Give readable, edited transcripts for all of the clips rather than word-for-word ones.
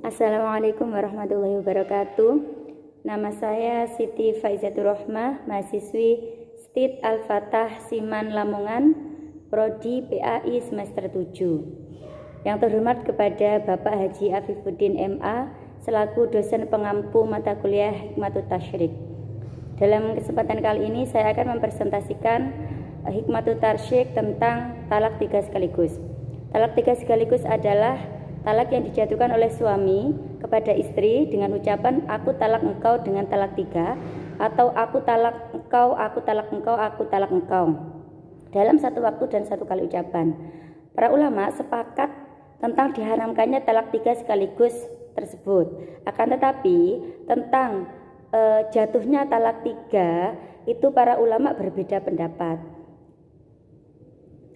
Assalamualaikum warahmatullahi wabarakatuh. Nama saya Siti Faizatur Rohmah, mahasiswi STIT Al-Fatah Siman Lamongan, Prodi PAI semester 7. Yang terhormat kepada Bapak Haji Afifuddin MA selaku dosen pengampu mata kuliah Hikmatut Tasyrik. Dalam kesempatan kali ini saya akan mempresentasikan Hikmatut Tasyrik tentang talak 3 sekaligus. Talak 3 sekaligus adalah talak yang dijatuhkan oleh suami kepada istri dengan ucapan aku talak engkau dengan talak 3, atau aku talak engkau, aku talak engkau, aku talak engkau, dalam satu waktu dan satu kali ucapan. Para ulama sepakat tentang diharamkannya talak 3 sekaligus tersebut. Akan tetapi tentang jatuhnya talak 3 itu para ulama berbeda pendapat.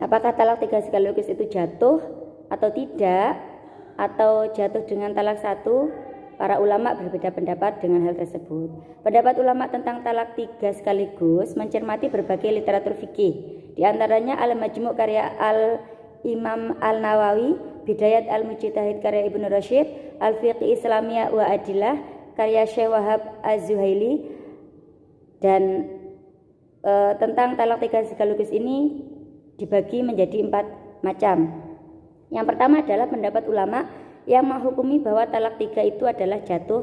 Apakah talak 3 sekaligus itu jatuh atau tidak, atau jatuh dengan talak 1? Para ulama berbeda pendapat dengan hal tersebut. Pendapat ulama tentang talak 3 sekaligus mencermati berbagai literatur fikih, di antaranya Al-Majmu' karya Al-Imam Al-Nawawi, Bidayat Al-Mujtahid karya Ibnu Rashid, Al-Fiqh Islamiyah wa Adillah karya Syekh Wahab Az-Zuhaili. Dan tentang talak 3 sekaligus ini dibagi menjadi 4 macam. Yang pertama adalah pendapat ulama yang menghukumi bahwa talak 3 itu adalah jatuh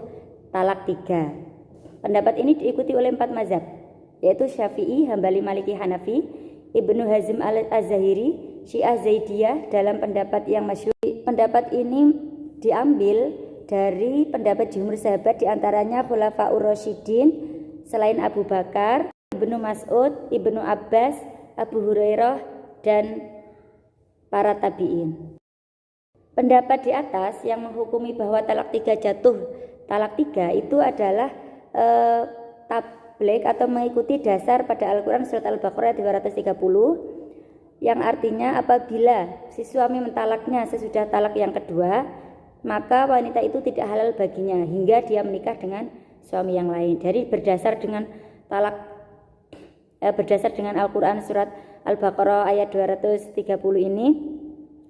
talak 3. Pendapat ini diikuti oleh 4 mazhab, yaitu Syafi'i, Hambali, Maliki, Hanafi, Ibnu Hazm Al-Zahiri, Syiah Zaidiyah dalam pendapat yang masyhur. Pendapat ini diambil dari pendapat jumhur sahabat, diantaranya Khulafaur Rasyidin selain Abu Bakar, Ibnu Mas'ud, Ibnu Abbas, Abu Hurairah, dan para tabi'in. Pendapat di atas yang menghukumi bahwa talak 3 jatuh talak 3 itu adalah tabligh atau mengikuti dasar pada Al-Quran surat Al-Baqarah 230, yang artinya apabila si suami mentalaknya sesudah talak yang kedua, maka wanita itu tidak halal baginya hingga dia menikah dengan suami yang lain. Jadi berdasar dengan Al-Quran surat Al-Baqarah ayat 230 ini,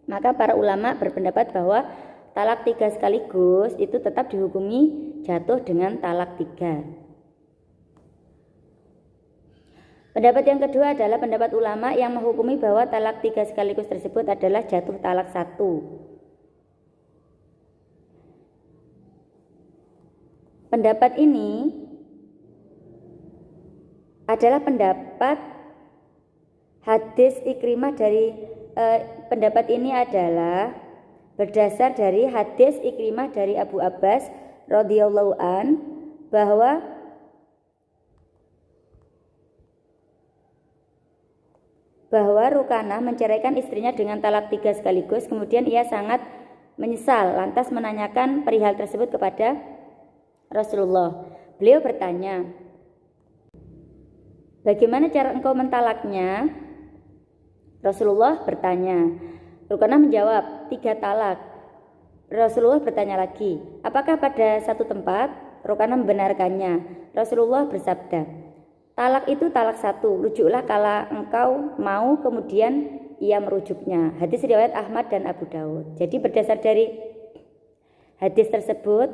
maka para ulama berpendapat bahwa talak 3 sekaligus itu tetap dihukumi jatuh dengan talak 3. Pendapat yang kedua adalah pendapat ulama yang menghukumi bahwa talak 3 sekaligus tersebut adalah jatuh talak 1. Pendapat ini adalah pendapat hadis Ikrimah pendapat ini adalah berdasar dari hadis Ikrimah dari Abu Abbas radhiyallahu an bahwa Rukanah menceraikan istrinya dengan talak 3 sekaligus. Kemudian ia sangat menyesal, lantas menanyakan perihal tersebut kepada Rasulullah. Beliau bertanya, bagaimana cara engkau mentalaknya? Rasulullah bertanya. Rukanah menjawab, 3 talak. Rasulullah bertanya lagi, apakah pada satu tempat? Rukanah membenarkannya. Rasulullah bersabda, talak itu talak 1, rujuklah kala engkau mau. Kemudian ia merujuknya. Hadis riwayat Ahmad dan Abu Daud. Jadi berdasar dari hadis tersebut,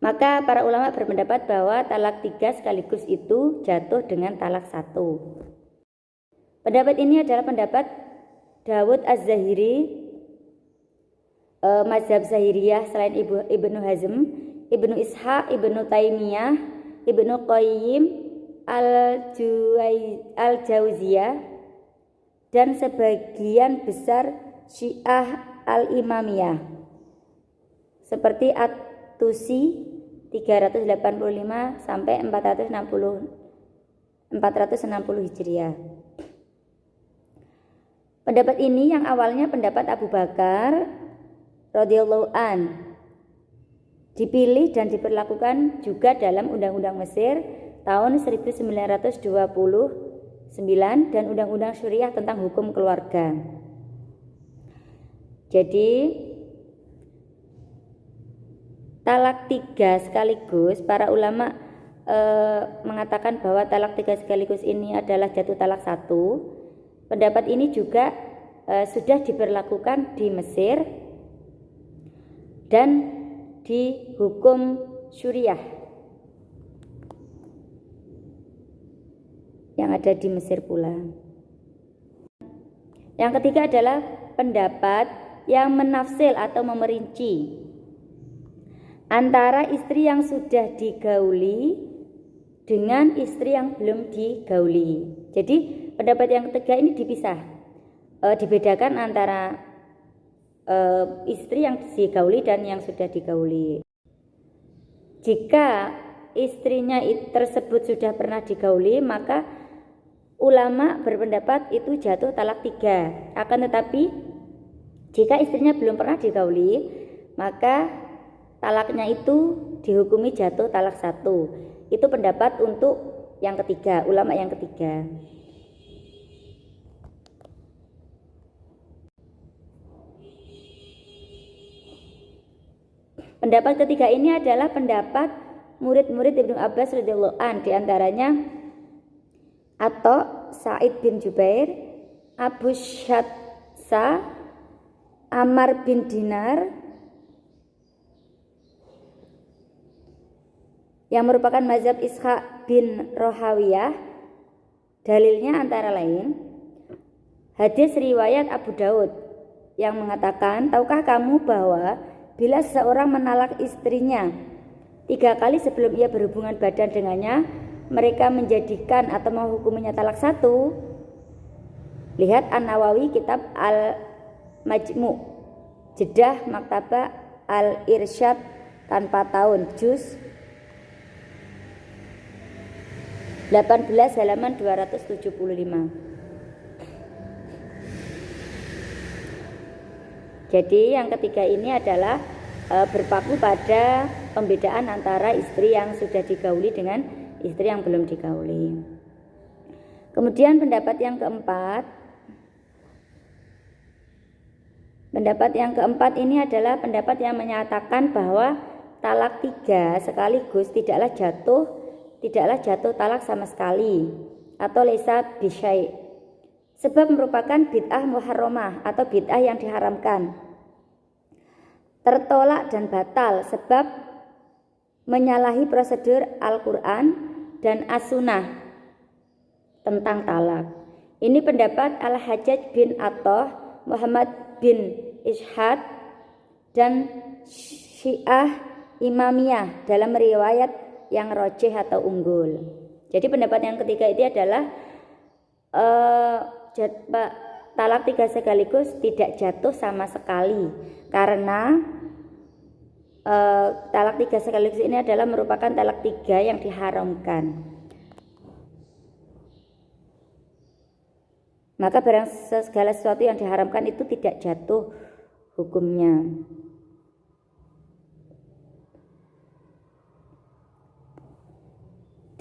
maka para ulama berpendapat bahwa talak 3 sekaligus itu jatuh dengan talak 1. Pendapat ini adalah pendapat Dawud Az-Zahiri, mazhab Zahiriyah selain Ibnu Hazm, Ibnu Ishaq, Ibnu Taimiyah, Ibnu Qayyim Al-Jauziyah, dan sebagian besar Syiah Al-Imamiyah seperti At-Tusi 385 sampai 460 Hijriah. Pendapat ini yang awalnya pendapat Abu Bakar radhiyallahu an dipilih dan diberlakukan juga dalam Undang-Undang Mesir tahun 1929 dan Undang-Undang Syariah tentang hukum keluarga. Jadi talak 3 sekaligus, para ulama mengatakan bahwa talak 3 sekaligus ini adalah jatuh talak 1. Pendapat ini juga sudah diberlakukan di Mesir dan di hukum syuriah yang ada di Mesir pula. Yang ketiga adalah pendapat yang menafsil atau memerinci antara istri yang sudah digauli dengan istri yang belum digauli. Jadi pendapat yang ketiga ini dipisah, dibedakan antara istri yang digauli dan yang sudah digauli. Jika istrinya tersebut sudah pernah digauli, maka ulama berpendapat itu jatuh talak 3. Akan tetapi jika istrinya belum pernah digauli, maka talaknya itu dihukumi jatuh talak 1. Itu pendapat untuk yang ketiga, ulama yang ketiga. Pendapat ketiga ini adalah pendapat murid-murid Ibnu Abbas radhiyallahu an, di antaranya Atha, Sa'id bin Jubair, Abu Syatsa, Ammar bin Dinar, yang merupakan mazhab Ishaq bin Rohawiyah. Dalilnya antara lain hadis riwayat Abu Daud yang mengatakan, tahukah kamu bahwa bila seseorang menalak istrinya 3 kali sebelum ia berhubungan badan dengannya, mereka menjadikan atau menghukuminya talak 1? Lihat An-Nawawi kitab Al-Majmu', Jedah Maktabah Al-Irsyad tanpa tahun, juz 18 halaman 275. Jadi yang ketiga ini adalah berpaku pada pembedaan antara istri yang sudah digauli dengan istri yang belum digauli. Kemudian pendapat yang keempat ini adalah pendapat yang menyatakan bahwa talak 3 sekaligus tidaklah jatuh talak sama sekali atau laisa bisyai, sebab merupakan bid'ah muharramah atau bid'ah yang diharamkan, tertolak dan batal sebab menyalahi prosedur Al-Quran dan As-Sunnah tentang talak. Ini pendapat Al-Hajjaj bin Athah, Muhammad bin Ishaq, dan Syiah Imamiyah dalam riwayat yang rojih atau unggul. Jadi pendapat yang ketiga itu adalah talak 3 sekaligus tidak jatuh sama sekali, karena talak 3 sekaligus ini adalah merupakan talak 3 yang diharamkan. Maka segala sesuatu yang diharamkan itu tidak jatuh hukumnya.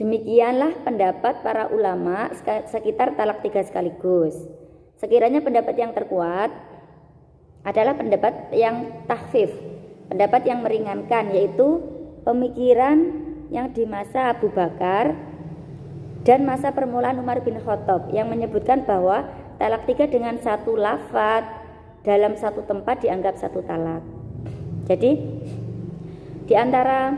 Demikianlah pendapat para ulama sekitar talak 3 sekaligus. Sekiranya pendapat yang terkuat adalah pendapat yang takhfif, pendapat yang meringankan, yaitu pemikiran yang di masa Abu Bakar dan masa permulaan Umar bin Khattab, yang menyebutkan bahwa talak 3 dengan satu lafaz dalam satu tempat dianggap satu talak. Jadi di antara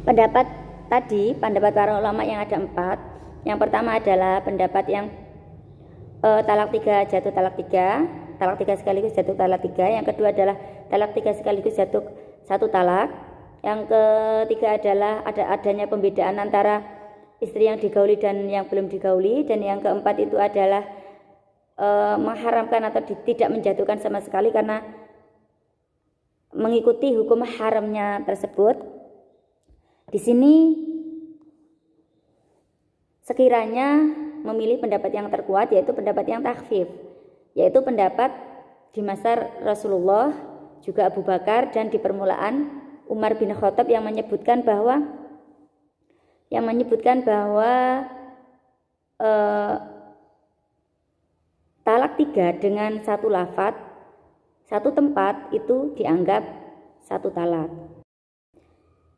pendapat tadi, pendapat para ulama yang ada 4. Yang pertama adalah pendapat yang talak 3 jatuh talak 3, talak 3 sekaligus jatuh talak 3. Yang kedua adalah talak 3 sekaligus jatuh satu talak. Yang ketiga adalah adanya pembedaan antara istri yang digauli dan yang belum digauli. Dan yang keempat itu adalah mengharamkan atau tidak menjatuhkan sama sekali karena mengikuti hukum haramnya tersebut. Di sini sekiranya memilih pendapat yang terkuat, yaitu pendapat yang takhfif, yaitu pendapat di masa Rasulullah, juga Abu Bakar, dan di permulaan Umar bin Khattab yang menyebutkan bahwa talak 3 dengan satu lafaz, satu tempat itu dianggap satu talak.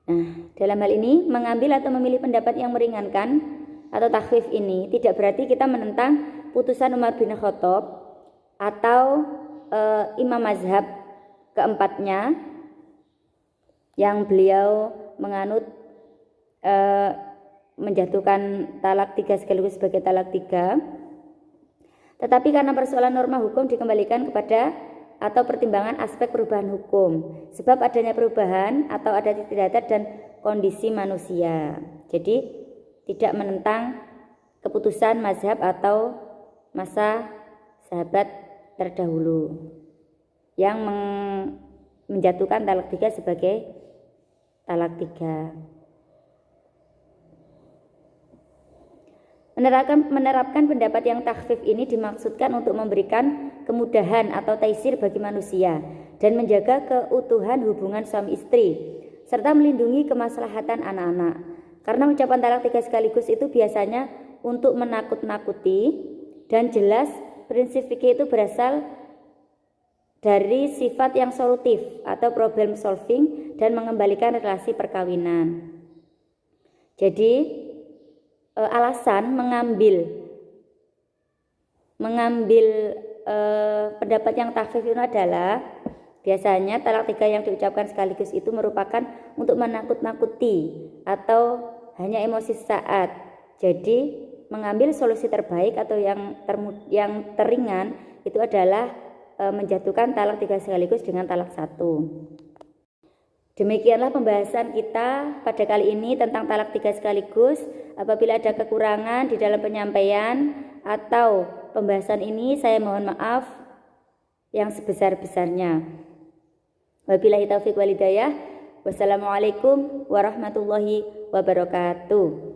Nah, dalam hal ini mengambil atau memilih pendapat yang meringankan atau takhfif ini tidak berarti kita menentang putusan Umar bin Khattab atau imam mazhab keempatnya yang beliau menganut menjatuhkan talak 3 sekaligus sebagai talak 3. Tetapi karena persoalan norma hukum dikembalikan kepada atau pertimbangan aspek perubahan hukum, sebab adanya perubahan atau ada istiadat dan kondisi manusia. Jadi tidak menentang keputusan mazhab atau masa sahabat terdahulu yang menjatuhkan talak 3 sebagai talak 3. Menerapkan pendapat yang takhfif ini dimaksudkan untuk memberikan kemudahan atau taisir bagi manusia dan menjaga keutuhan hubungan suami istri serta melindungi kemaslahatan anak-anak. Karena ucapan talak 3 sekaligus itu biasanya untuk menakut-nakuti dan jelas prinsip fikih itu berasal dari sifat yang solutif atau problem solving dan mengembalikan relasi perkawinan. Jadi alasan mengambil pendapat yang takhfif itu adalah biasanya talak 3 yang diucapkan sekaligus itu merupakan untuk menakut-nakuti atau hanya emosi sesaat. Jadi mengambil solusi terbaik atau yang teringan itu adalah menjatuhkan talak 3 sekaligus dengan talak 1. Demikianlah pembahasan kita pada kali ini tentang talak 3 sekaligus. Apabila ada kekurangan di dalam penyampaian atau pembahasan ini, saya mohon maaf yang sebesar-besarnya. Wabillahi taufiq wal hidayah. Wassalamualaikum warahmatullahi wabarakatuh.